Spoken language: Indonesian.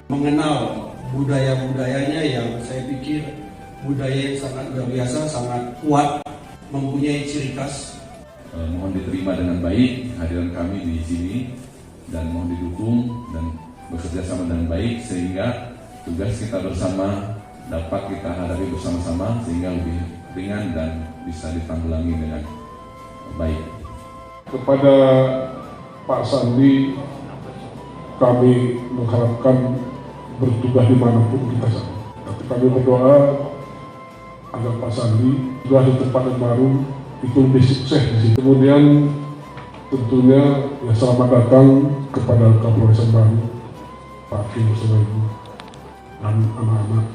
mengenal budaya-budayanya yang saya pikir budaya yang sangat luar biasa, sangat kuat, mempunyai ciri khas. Mohon diterima dengan baik kehadiran kami di sini dan mohon didukung dan bekerja sama dengan baik sehingga tugas kita bersama dapat kita hadapi bersama-sama sehingga lebih ringan dan bisa ditanggulangi dengan baik. Kepada Pak Sandi, kami mengharapkan bertugas dimanapun kita sama. Tapi kami berdoa agar Pak Sandi juga di tempat yang baru itu lebih sukses di sini. Kemudian tentunya ya selamat datang kepada Kapolres baru Pak Kim Sulaiman dan anak-anak